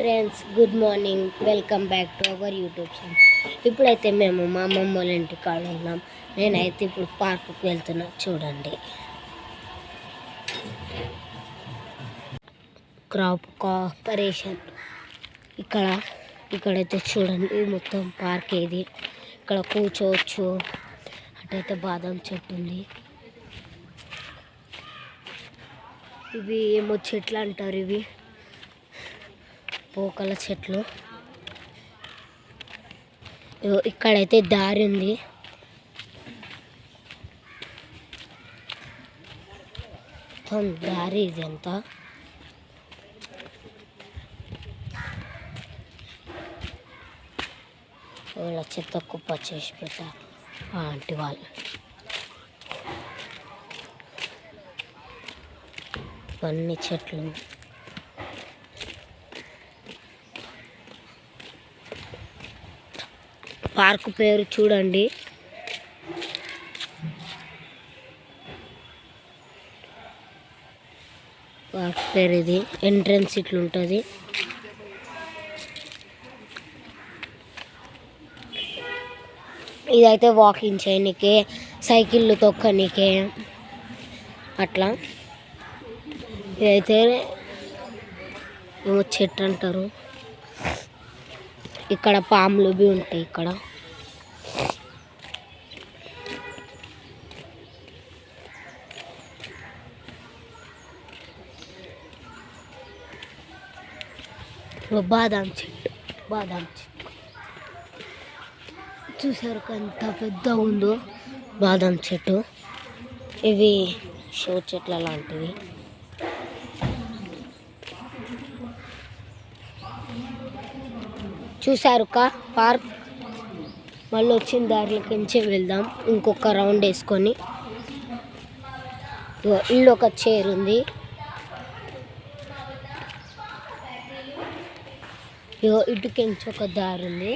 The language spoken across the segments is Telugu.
Friends good morning, welcome back to our YouTube channel. ఇప్పుడైతే మేము మా అమ్మమ్మ వాళ్ళ ఇంటి కాడ ఉన్నాం. నేనైతే ఇప్పుడు పార్కుకి వెళ్తున్నా. చూడండి, క్రాప్ కార్పొరేషన్ ఇక్కడైతే చూడండి మొత్తం పార్క్. ఏది ఇక్కడ కూర్చోవచ్చు. అటైతే బాదం చెట్టు ఉంది. ఇవి ఏమో చెట్లు అంటారు, ఇవి పోకల చెట్లు. ఇక్కడైతే దారి ఉంది. మొత్తం దారి ఇది అంతా. వీళ్ళ చెత్త కుప్ప చేసి పెట్టారు ఆంటీ వాళ్ళు. అన్ని చెట్లు. పార్కు పేరు చూడండి. పార్క్ పేరు ఇది. ఎంట్రన్స్ ఇట్లుంటుంది. ఇదైతే వాకింగ్ చేయనికే, సైకిళ్ళు తొక్కనికే అట్లా. ఇదైతే ఏమో చెట్టు అంటారు. ఇక్కడ పాములు బి ఉంటాయి. ఇక్కడ బాదం చెట్టు చూసారు ఎంత పెద్ద ఉందో బాదం చెట్టు. ఇవి షో చెట్ల లాంటివి. చూసారు పార్క్. మళ్ళీ వచ్చిన దారిలోకి నుంచి వెళ్దాం. ఇంకొక రౌండ్ వేసుకొని. ఇల్లు ఒక చైర్ ఉంది. ఇటుకించి ఒక దారి ఉంది.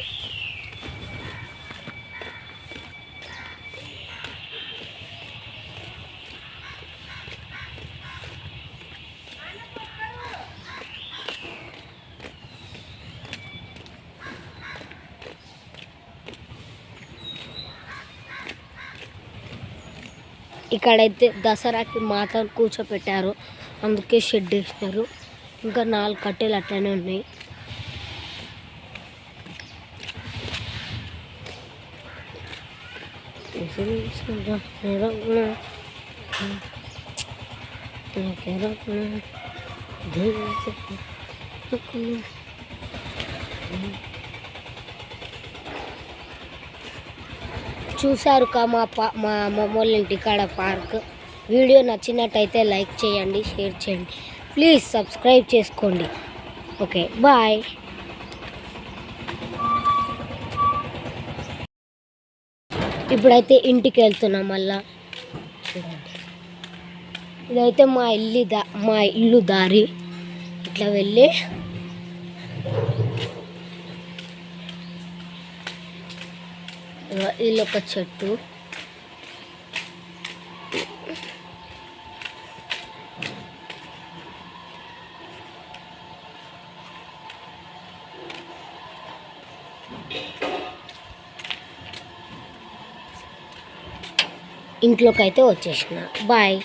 ఇక్కడైతే దసరాకి మాతను కూర్చోపెట్టారు, అందుకే షెడ్ వేసినారు. ఇంకా 4 కట్టెలు అట్లనే ఉన్నాయి. చూసారు మా అమ్మమ్మ వాళ్ళ ఇంటికాడ పార్క్. వీడియో నచ్చినట్టయితే లైక్ చేయండి, షేర్ చేయండి, ప్లీజ్ సబ్స్క్రైబ్ చేసుకోండి. Okay, bye. ఇప్పుడైతే ఇంటికి వెళ్తున్నాం మళ్ళా. చూడండి, ఇదైతే మా ఇల్లు దారి. ఇట్లా వెళ్ళి ఇల్లు ఒక చెట్టు. ఇంట్లోకి అయితే వచ్చేసిన. బాయ్.